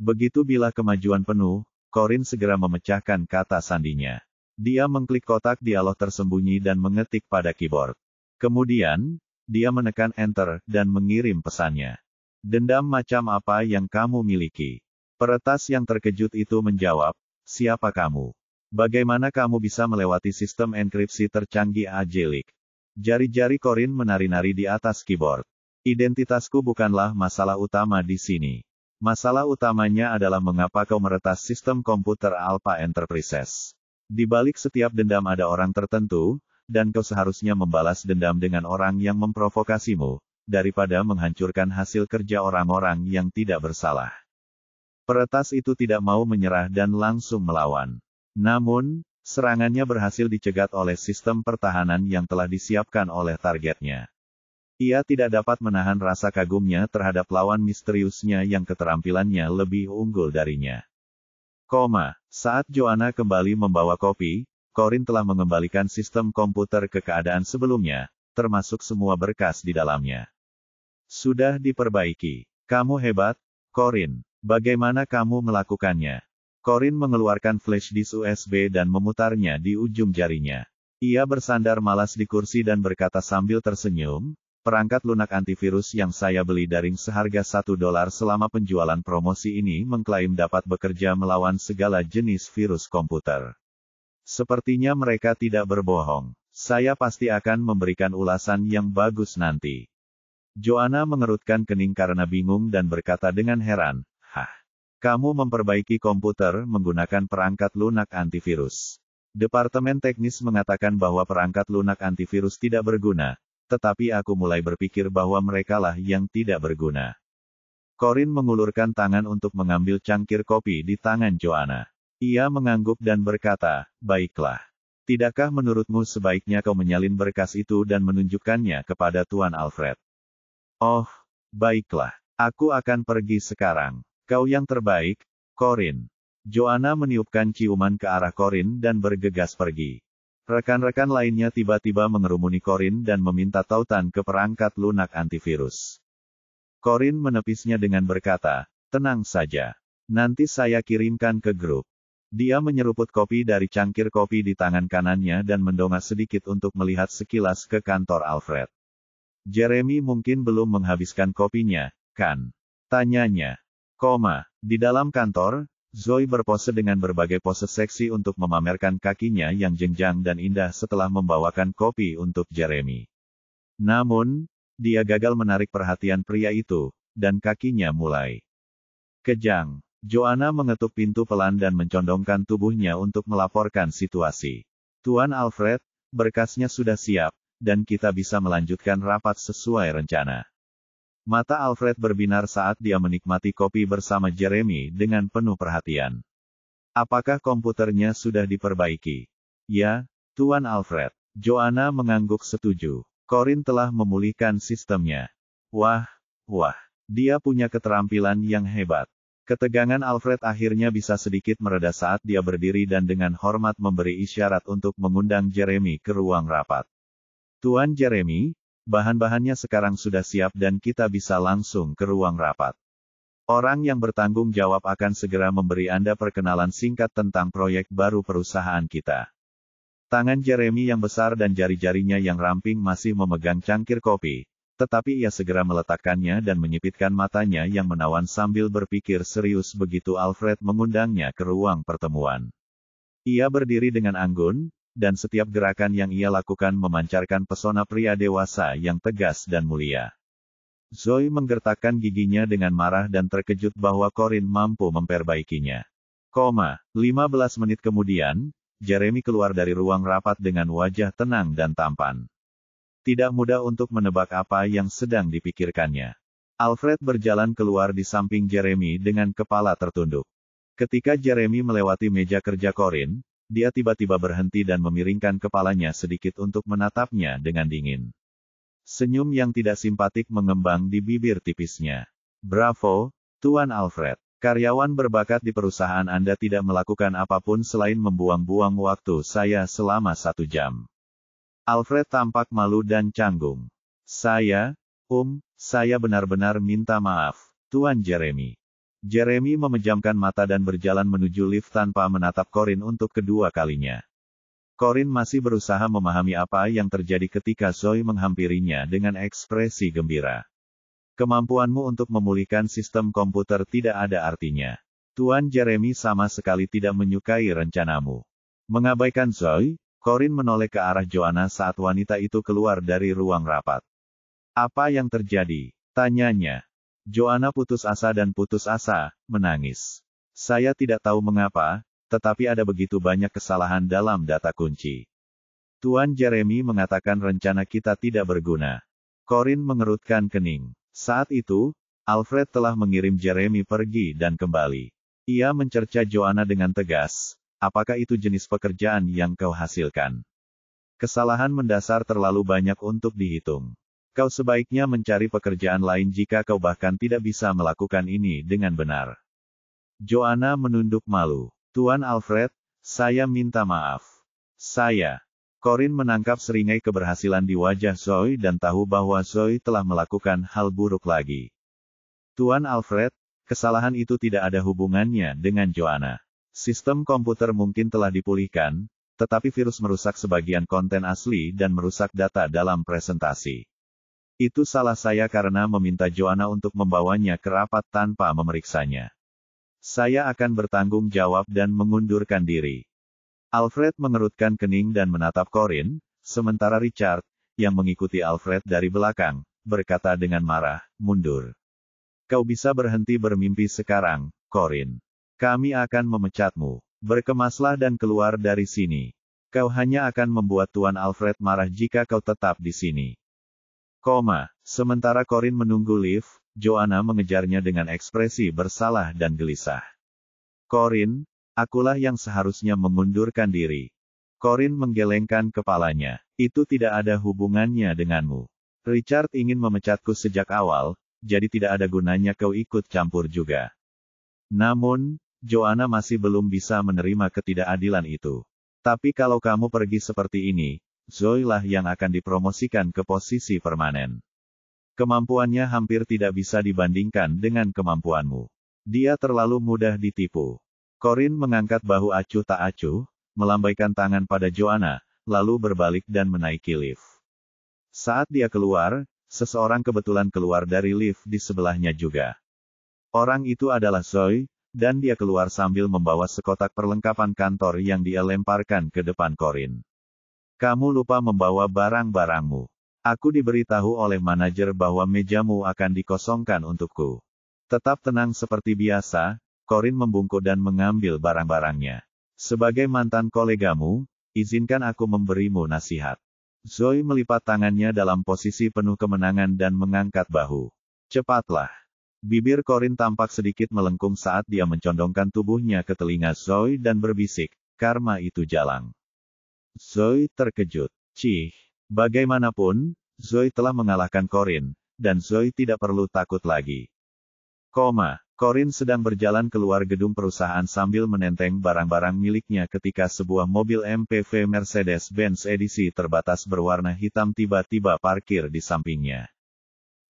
Begitu bilah kemajuan penuh, Corin segera memecahkan kata sandinya. Dia mengklik kotak dialog tersembunyi dan mengetik pada keyboard. Kemudian, dia menekan enter dan mengirim pesannya. Dendam macam apa yang kamu miliki? Peretas yang terkejut itu menjawab, siapa kamu? Bagaimana kamu bisa melewati sistem enkripsi tercanggih Agilic? Jari-jari Corin menari-nari di atas keyboard. Identitasku bukanlah masalah utama di sini. Masalah utamanya adalah mengapa kau meretas sistem komputer Alpha Enterprises. Di balik setiap dendam ada orang tertentu, dan kau seharusnya membalas dendam dengan orang yang memprovokasimu, daripada menghancurkan hasil kerja orang-orang yang tidak bersalah. Peretas itu tidak mau menyerah dan langsung melawan. Namun, serangannya berhasil dicegat oleh sistem pertahanan yang telah disiapkan oleh targetnya. Ia tidak dapat menahan rasa kagumnya terhadap lawan misteriusnya yang keterampilannya lebih unggul darinya. Saat Joanna kembali membawa kopi, Corin telah mengembalikan sistem komputer ke keadaan sebelumnya, termasuk semua berkas di dalamnya. Sudah diperbaiki. Kamu hebat, Corin. Bagaimana kamu melakukannya? Corin mengeluarkan flash disk USB dan memutarnya di ujung jarinya. Ia bersandar malas di kursi dan berkata sambil tersenyum, perangkat lunak antivirus yang saya beli daring seharga $1 selama penjualan promosi ini mengklaim dapat bekerja melawan segala jenis virus komputer. Sepertinya mereka tidak berbohong. Saya pasti akan memberikan ulasan yang bagus nanti. Joanna mengerutkan kening karena bingung dan berkata dengan heran, "Hah? Kamu memperbaiki komputer menggunakan perangkat lunak antivirus?" Departemen teknis mengatakan bahwa perangkat lunak antivirus tidak berguna, tetapi aku mulai berpikir bahwa merekalah yang tidak berguna. Corin mengulurkan tangan untuk mengambil cangkir kopi di tangan Joanna. Ia mengangguk dan berkata, baiklah. Tidakkah menurutmu sebaiknya kau menyalin berkas itu dan menunjukkannya kepada Tuan Alfred? Oh, baiklah. Aku akan pergi sekarang. Kau yang terbaik, Corin. Joanna meniupkan ciuman ke arah Corin dan bergegas pergi. Rekan-rekan lainnya tiba-tiba mengerumuni Corin dan meminta tautan ke perangkat lunak antivirus. Corin menepisnya dengan berkata, tenang saja. Nanti saya kirimkan ke grup. Dia menyeruput kopi dari cangkir kopi di tangan kanannya dan mendongak sedikit untuk melihat sekilas ke kantor Alfred. Jeremy mungkin belum menghabiskan kopinya, kan? Tanyanya. Di dalam kantor, Zoe berpose dengan berbagai pose seksi untuk memamerkan kakinya yang jenjang dan indah setelah membawakan kopi untuk Jeremy. Namun, dia gagal menarik perhatian pria itu, dan kakinya mulai kejang. Joanna mengetuk pintu pelan dan mencondongkan tubuhnya untuk melaporkan situasi. Tuan Alfred, berkasnya sudah siap, dan kita bisa melanjutkan rapat sesuai rencana. Mata Alfred berbinar saat dia menikmati kopi bersama Jeremy dengan penuh perhatian. Apakah komputernya sudah diperbaiki? Ya, Tuan Alfred. Joanna mengangguk setuju. Corin telah memulihkan sistemnya. Wah, dia punya keterampilan yang hebat. Ketegangan Alfred akhirnya bisa sedikit mereda saat dia berdiri dan dengan hormat memberi isyarat untuk mengundang Jeremy ke ruang rapat. Tuan Jeremy, bahan-bahannya sekarang sudah siap dan kita bisa langsung ke ruang rapat. Orang yang bertanggung jawab akan segera memberi Anda perkenalan singkat tentang proyek baru perusahaan kita. Tangan Jeremy yang besar dan jari-jarinya yang ramping masih memegang cangkir kopi, tetapi ia segera meletakkannya dan menyipitkan matanya yang menawan sambil berpikir serius begitu Alfred mengundangnya ke ruang pertemuan. Ia berdiri dengan anggun, dan setiap gerakan yang ia lakukan memancarkan pesona pria dewasa yang tegas dan mulia. Zoe menggertakkan giginya dengan marah dan terkejut bahwa Corin mampu memperbaikinya. 15 menit kemudian, Jeremy keluar dari ruang rapat dengan wajah tenang dan tampan. Tidak mudah untuk menebak apa yang sedang dipikirkannya. Alfred berjalan keluar di samping Jeremy dengan kepala tertunduk. Ketika Jeremy melewati meja kerja Corin, dia tiba-tiba berhenti dan memiringkan kepalanya sedikit untuk menatapnya dengan dingin. Senyum yang tidak simpatik mengembang di bibir tipisnya. Bravo, Tuan Alfred. Karyawan berbakat di perusahaan Anda tidak melakukan apapun selain membuang-buang waktu saya selama 1 jam. Alfred tampak malu dan canggung. Saya benar-benar minta maaf, Tuan Jeremy. Jeremy memejamkan mata dan berjalan menuju lift tanpa menatap Corin untuk kedua kalinya. Corin masih berusaha memahami apa yang terjadi ketika Zoe menghampirinya dengan ekspresi gembira. Kemampuanmu untuk memulihkan sistem komputer tidak ada artinya. Tuan Jeremy sama sekali tidak menyukai rencanamu. Mengabaikan Zoe, Corin menoleh ke arah Joanna saat wanita itu keluar dari ruang rapat. Apa yang terjadi? Tanyanya. Joanna putus asa, menangis. Saya tidak tahu mengapa, tetapi ada begitu banyak kesalahan dalam data kunci. Tuan Jeremy mengatakan rencana kita tidak berguna. Corin mengerutkan kening. Saat itu, Alfred telah mengirim Jeremy pergi dan kembali. Ia mencerca Joanna dengan tegas, apakah itu jenis pekerjaan yang kau hasilkan? Kesalahan mendasar terlalu banyak untuk dihitung. Kau sebaiknya mencari pekerjaan lain jika kau bahkan tidak bisa melakukan ini dengan benar. Joanna menunduk malu. Tuan Alfred, saya minta maaf. Corin menangkap seringai keberhasilan di wajah Zoe dan tahu bahwa Zoe telah melakukan hal buruk lagi. Tuan Alfred, kesalahan itu tidak ada hubungannya dengan Joanna. Sistem komputer mungkin telah dipulihkan, tetapi virus merusak sebagian konten asli dan merusak data dalam presentasi. Itu salah saya karena meminta Joanna untuk membawanya ke rapat tanpa memeriksanya. Saya akan bertanggung jawab dan mengundurkan diri. Alfred mengerutkan kening dan menatap Corin, sementara Richard, yang mengikuti Alfred dari belakang, berkata dengan marah, mundur. Kau bisa berhenti bermimpi sekarang, Corin. Kami akan memecatmu. Berkemaslah dan keluar dari sini. Kau hanya akan membuat Tuan Alfred marah jika kau tetap di sini. Sementara Corin menunggu lift, Joanna mengejarnya dengan ekspresi bersalah dan gelisah. Corin, akulah yang seharusnya mengundurkan diri. Corin menggelengkan kepalanya. Itu tidak ada hubungannya denganmu. Richard ingin memecatku sejak awal, jadi tidak ada gunanya kau ikut campur juga. Namun, Joanna masih belum bisa menerima ketidakadilan itu. Tapi kalau kamu pergi seperti ini, Zoe lah yang akan dipromosikan ke posisi permanen. Kemampuannya hampir tidak bisa dibandingkan dengan kemampuanmu. Dia terlalu mudah ditipu. Corin mengangkat bahu acuh tak acuh, melambaikan tangan pada Joanna, lalu berbalik dan menaiki lift. Saat dia keluar, seseorang kebetulan keluar dari lift di sebelahnya juga. Orang itu adalah Zoe, dan dia keluar sambil membawa sekotak perlengkapan kantor yang dia lemparkan ke depan Corin. Kamu lupa membawa barang-barangmu. Aku diberitahu oleh manajer bahwa mejamu akan dikosongkan untukku. Tetap tenang seperti biasa, Corin membungkuk dan mengambil barang-barangnya. Sebagai mantan kolegamu, izinkan aku memberimu nasihat. Zoe melipat tangannya dalam posisi penuh kemenangan dan mengangkat bahu. Cepatlah. Bibir Corin tampak sedikit melengkung saat dia mencondongkan tubuhnya ke telinga Zoe dan berbisik, karma itu jalang. Zoe terkejut. Bagaimanapun, Zoe telah mengalahkan Corin, dan Zoe tidak perlu takut lagi. Corin sedang berjalan keluar gedung perusahaan sambil menenteng barang-barang miliknya ketika sebuah mobil MPV Mercedes-Benz edisi terbatas berwarna hitam tiba-tiba parkir di sampingnya.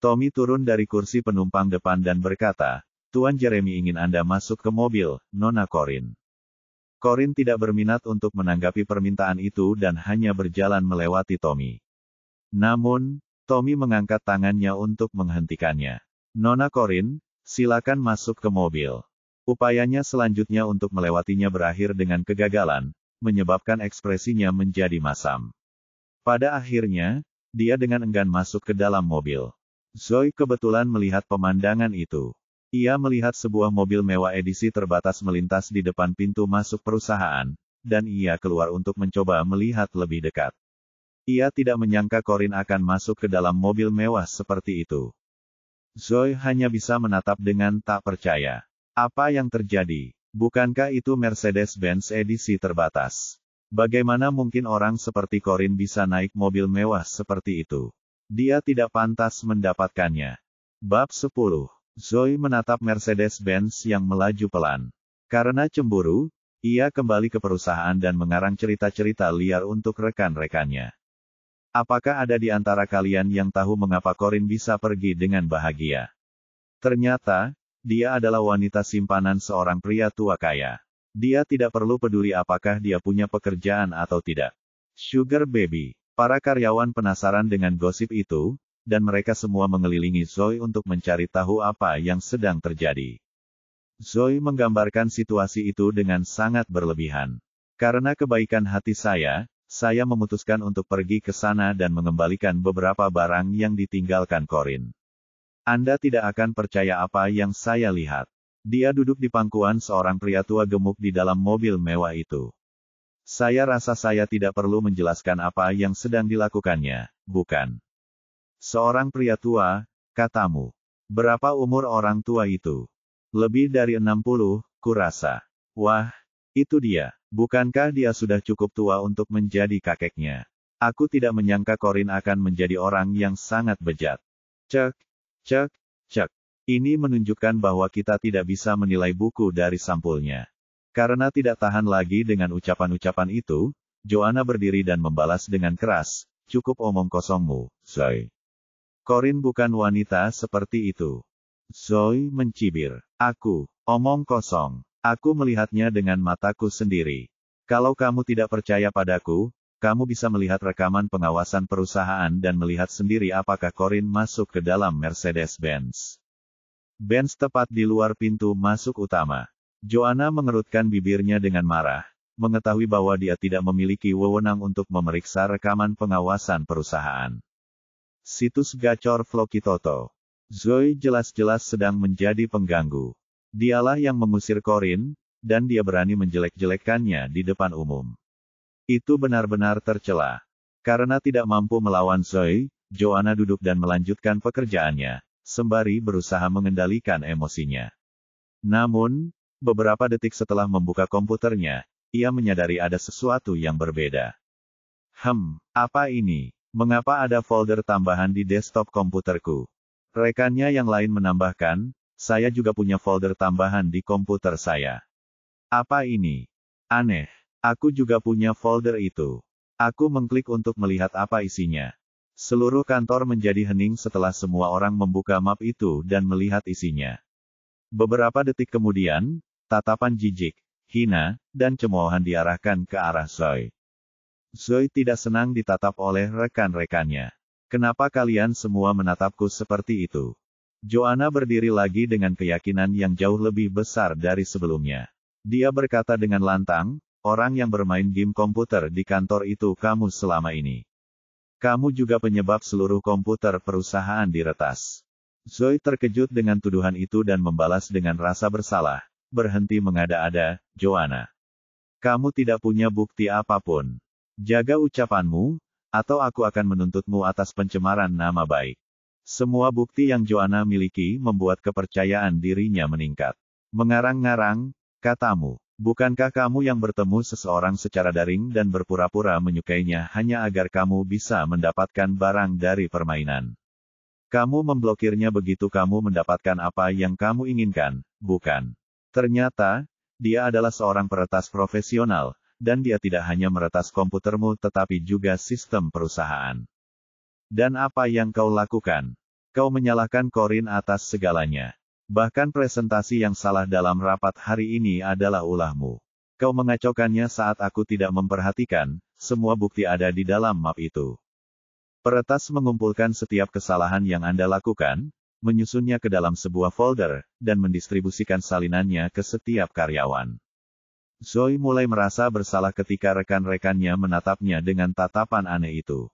Tommy turun dari kursi penumpang depan dan berkata, Tuan Jeremy ingin Anda masuk ke mobil, Nona Corin. Corin tidak berminat untuk menanggapi permintaan itu dan hanya berjalan melewati Tommy. Namun, Tommy mengangkat tangannya untuk menghentikannya. Nona Corin, silakan masuk ke mobil. Upayanya selanjutnya untuk melewatinya berakhir dengan kegagalan, menyebabkan ekspresinya menjadi masam. Pada akhirnya, dia dengan enggan masuk ke dalam mobil. Zoe kebetulan melihat pemandangan itu. Ia melihat sebuah mobil mewah edisi terbatas melintas di depan pintu masuk perusahaan, dan ia keluar untuk mencoba melihat lebih dekat. Ia tidak menyangka Corin akan masuk ke dalam mobil mewah seperti itu. Zoe hanya bisa menatap dengan tak percaya. Apa yang terjadi? Bukankah itu Mercedes-Benz edisi terbatas? Bagaimana mungkin orang seperti Corin bisa naik mobil mewah seperti itu? Dia tidak pantas mendapatkannya. Bab 10. Zoe menatap Mercedes-Benz yang melaju pelan. Karena cemburu, ia kembali ke perusahaan dan mengarang cerita-cerita liar untuk rekan-rekannya. Apakah ada di antara kalian yang tahu mengapa Corin bisa pergi dengan bahagia? Ternyata, dia adalah wanita simpanan seorang pria tua kaya. Dia tidak perlu peduli apakah dia punya pekerjaan atau tidak. Sugar Baby. Para karyawan penasaran dengan gosip itu, dan mereka semua mengelilingi Zoe untuk mencari tahu apa yang sedang terjadi. Zoe menggambarkan situasi itu dengan sangat berlebihan. Karena kebaikan hati saya memutuskan untuk pergi ke sana dan mengembalikan beberapa barang yang ditinggalkan Corin. Anda tidak akan percaya apa yang saya lihat. Dia duduk di pangkuan seorang pria tua gemuk di dalam mobil mewah itu. Saya rasa saya tidak perlu menjelaskan apa yang sedang dilakukannya, bukan? Seorang pria tua, katamu. Berapa umur orang tua itu? Lebih dari 60, kurasa. Wah, itu dia. Bukankah dia sudah cukup tua untuk menjadi kakeknya? Aku tidak menyangka Corin akan menjadi orang yang sangat bejat. Cek, cek, cek. Ini menunjukkan bahwa kita tidak bisa menilai buku dari sampulnya. Karena tidak tahan lagi dengan ucapan-ucapan itu, Joanna berdiri dan membalas dengan keras, cukup omong kosongmu, Zoe. Corin bukan wanita seperti itu. Zoe mencibir. Aku, omong kosong. Aku melihatnya dengan mataku sendiri. Kalau kamu tidak percaya padaku, kamu bisa melihat rekaman pengawasan perusahaan dan melihat sendiri apakah Corin masuk ke dalam Mercedes-Benz. Benz tepat di luar pintu masuk utama. Joanna mengerutkan bibirnya dengan marah, mengetahui bahwa dia tidak memiliki wewenang untuk memeriksa rekaman pengawasan perusahaan. Situs gacor Vlogitoto. Zoe jelas-jelas sedang menjadi pengganggu. Dialah yang mengusir Corin, dan dia berani menjelek-jelekkannya di depan umum. Itu benar-benar tercela. Karena tidak mampu melawan Zoe, Joanna duduk dan melanjutkan pekerjaannya, sembari berusaha mengendalikan emosinya. Namun, beberapa detik setelah membuka komputernya, ia menyadari ada sesuatu yang berbeda. Apa ini? Mengapa ada folder tambahan di desktop komputerku? Rekannya yang lain menambahkan, saya juga punya folder tambahan di komputer saya. Apa ini? Aneh. Aku juga punya folder itu. Aku mengklik untuk melihat apa isinya. Seluruh kantor menjadi hening setelah semua orang membuka map itu dan melihat isinya. Beberapa detik kemudian, tatapan jijik, hina, dan cemoohan diarahkan ke arah Zoe. Zoe tidak senang ditatap oleh rekan-rekannya. Kenapa kalian semua menatapku seperti itu? Joanna berdiri lagi dengan keyakinan yang jauh lebih besar dari sebelumnya. Dia berkata dengan lantang, orang yang bermain game komputer di kantor itu kamu selama ini. Kamu juga penyebab seluruh komputer perusahaan diretas. Zoe terkejut dengan tuduhan itu dan membalas dengan rasa bersalah. Berhenti mengada-ada, Joanna. Kamu tidak punya bukti apapun. Jaga ucapanmu, atau aku akan menuntutmu atas pencemaran nama baik. Semua bukti yang Joanna miliki membuat kepercayaan dirinya meningkat. Mengarang-ngarang, katamu, bukankah kamu yang bertemu seseorang secara daring dan berpura-pura menyukainya hanya agar kamu bisa mendapatkan barang dari permainan? Kamu memblokirnya begitu kamu mendapatkan apa yang kamu inginkan, bukan? Ternyata, dia adalah seorang peretas profesional, dan dia tidak hanya meretas komputermu tetapi juga sistem perusahaan. Dan apa yang kau lakukan? Kau menyalahkan Corin atas segalanya. Bahkan presentasi yang salah dalam rapat hari ini adalah ulahmu. Kau mengacaukannya saat aku tidak memperhatikan, semua bukti ada di dalam map itu. Peretas mengumpulkan setiap kesalahan yang Anda lakukan, menyusunnya ke dalam sebuah folder, dan mendistribusikan salinannya ke setiap karyawan. Zoe mulai merasa bersalah ketika rekan-rekannya menatapnya dengan tatapan aneh itu.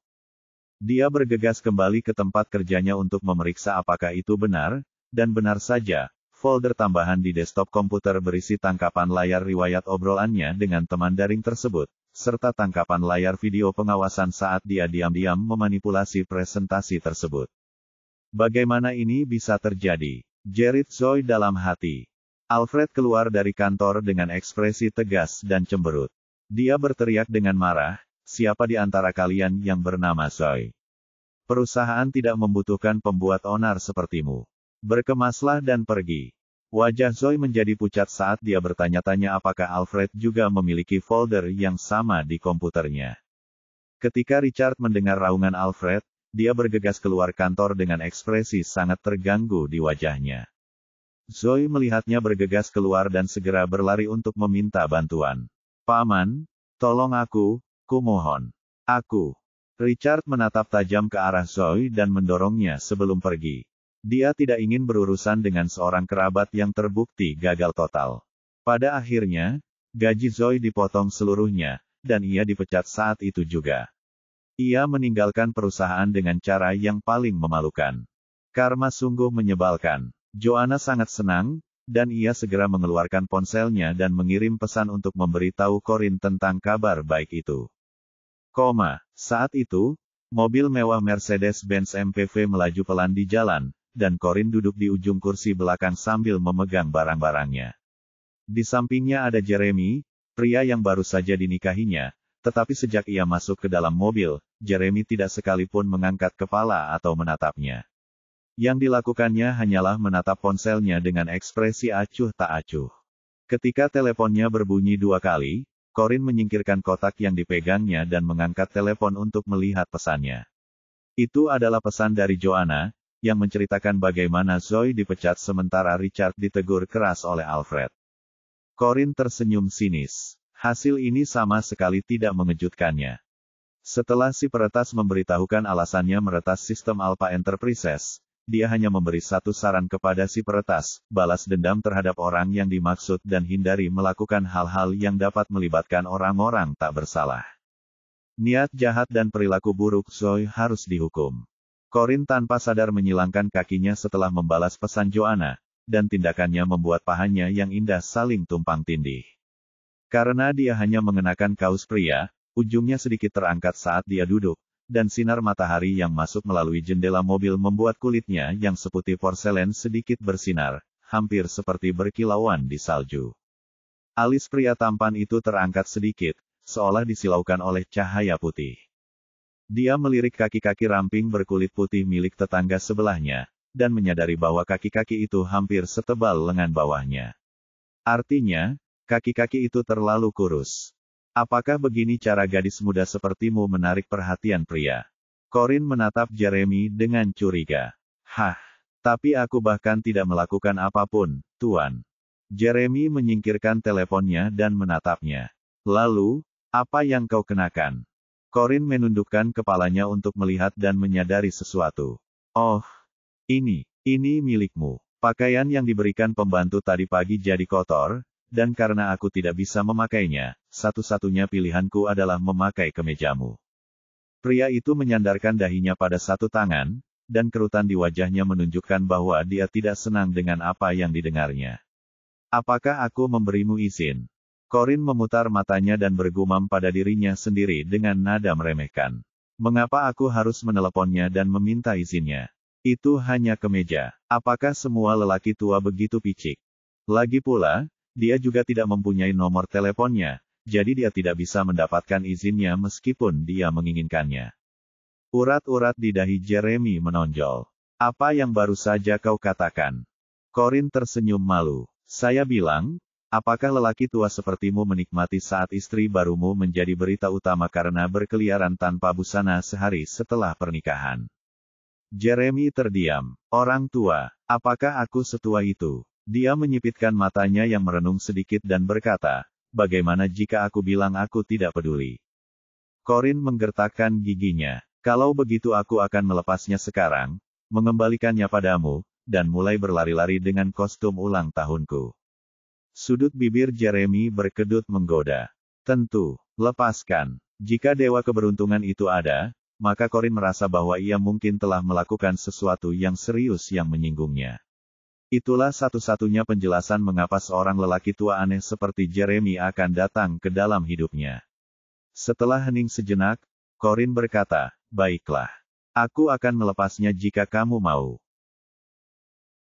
Dia bergegas kembali ke tempat kerjanya untuk memeriksa apakah itu benar, dan benar saja, folder tambahan di desktop komputer berisi tangkapan layar riwayat obrolannya dengan teman daring tersebut, serta tangkapan layar video pengawasan saat dia diam-diam memanipulasi presentasi tersebut. Bagaimana ini bisa terjadi? Jerit Zoe dalam hati. Alfred keluar dari kantor dengan ekspresi tegas dan cemberut. Dia berteriak dengan marah, "Siapa di antara kalian yang bernama Zoe? Perusahaan tidak membutuhkan pembuat onar sepertimu. Berkemaslah dan pergi." Wajah Zoe menjadi pucat saat dia bertanya-tanya apakah Alfred juga memiliki folder yang sama di komputernya. Ketika Richard mendengar raungan Alfred, dia bergegas keluar kantor dengan ekspresi sangat terganggu di wajahnya. Zoe melihatnya bergegas keluar dan segera berlari untuk meminta bantuan. "Paman, tolong aku, kumohon. Aku." Richard menatap tajam ke arah Zoe dan mendorongnya sebelum pergi. Dia tidak ingin berurusan dengan seorang kerabat yang terbukti gagal total. Pada akhirnya, gaji Zoe dipotong seluruhnya, dan ia dipecat saat itu juga. Ia meninggalkan perusahaan dengan cara yang paling memalukan. Karma sungguh menyebalkan. Joanna sangat senang, dan ia segera mengeluarkan ponselnya dan mengirim pesan untuk memberitahu Corinne tentang kabar baik itu. Saat itu, mobil mewah Mercedes-Benz MPV melaju pelan di jalan, dan Corinne duduk di ujung kursi belakang sambil memegang barang-barangnya. Di sampingnya ada Jeremy, pria yang baru saja dinikahinya, tetapi sejak ia masuk ke dalam mobil, Jeremy tidak sekalipun mengangkat kepala atau menatapnya. Yang dilakukannya hanyalah menatap ponselnya dengan ekspresi acuh tak acuh. Ketika teleponnya berbunyi 2 kali, Corinne menyingkirkan kotak yang dipegangnya dan mengangkat telepon untuk melihat pesannya. Itu adalah pesan dari Joanna, yang menceritakan bagaimana Zoe dipecat sementara Richard ditegur keras oleh Alfred. Corinne tersenyum sinis. Hasil ini sama sekali tidak mengejutkannya. Setelah si peretas memberitahukan alasannya meretas sistem Alpha Enterprises, dia hanya memberi satu saran kepada si peretas, balas dendam terhadap orang yang dimaksud dan hindari melakukan hal-hal yang dapat melibatkan orang-orang tak bersalah. Niat jahat dan perilaku buruk Zoe harus dihukum. Corinne tanpa sadar menyilangkan kakinya setelah membalas pesan Joanna, dan tindakannya membuat pahanya yang indah saling tumpang tindih. Karena dia hanya mengenakan kaos pria, ujungnya sedikit terangkat saat dia duduk, dan sinar matahari yang masuk melalui jendela mobil membuat kulitnya yang seputih porselen sedikit bersinar, hampir seperti berkilauan di salju. Alis pria tampan itu terangkat sedikit, seolah disilaukan oleh cahaya putih. Dia melirik kaki-kaki ramping berkulit putih milik tetangga sebelahnya, dan menyadari bahwa kaki-kaki itu hampir setebal lengan bawahnya. Artinya, kaki-kaki itu terlalu kurus. Apakah begini cara gadis muda sepertimu menarik perhatian pria? Corinne menatap Jeremy dengan curiga. "Hah, tapi aku bahkan tidak melakukan apapun, Tuan." Jeremy menyingkirkan teleponnya dan menatapnya. "Lalu, apa yang kau kenakan?" Corinne menundukkan kepalanya untuk melihat dan menyadari sesuatu. "Oh, ini milikmu. Pakaian yang diberikan pembantu tadi pagi jadi kotor, dan karena aku tidak bisa memakainya, satu-satunya pilihanku adalah memakai kemejamu." Pria itu menyandarkan dahinya pada satu tangan, dan kerutan di wajahnya menunjukkan bahwa dia tidak senang dengan apa yang didengarnya. "Apakah aku memberimu izin?" Corinne memutar matanya dan bergumam pada dirinya sendiri dengan nada meremehkan. "Mengapa aku harus meneleponnya dan meminta izinnya? Itu hanya kemeja. Apakah semua lelaki tua begitu picik? Lagi pula, dia juga tidak mempunyai nomor teleponnya, jadi dia tidak bisa mendapatkan izinnya meskipun dia menginginkannya." Urat-urat di dahi Jeremy menonjol. "Apa yang baru saja kau katakan?" Corinne tersenyum malu. "Saya bilang, apakah lelaki tua sepertimu menikmati saat istri barumu menjadi berita utama karena berkeliaran tanpa busana sehari setelah pernikahan?" Jeremy terdiam. "Orang tua, apakah aku setua itu?" Dia menyipitkan matanya yang merenung sedikit dan berkata, "Bagaimana jika aku bilang aku tidak peduli?" Corinne menggertakkan giginya. "Kalau begitu aku akan melepasnya sekarang, mengembalikannya padamu, dan mulai berlari-lari dengan kostum ulang tahunku." Sudut bibir Jeremy berkedut menggoda. "Tentu, lepaskan. Jika dewa keberuntungan itu ada," maka Corinne merasa bahwa ia mungkin telah melakukan sesuatu yang serius yang menyinggungnya. Itulah satu-satunya penjelasan mengapa seorang lelaki tua aneh seperti Jeremy akan datang ke dalam hidupnya. Setelah hening sejenak, Corin berkata, "Baiklah. Aku akan melepasnya jika kamu mau."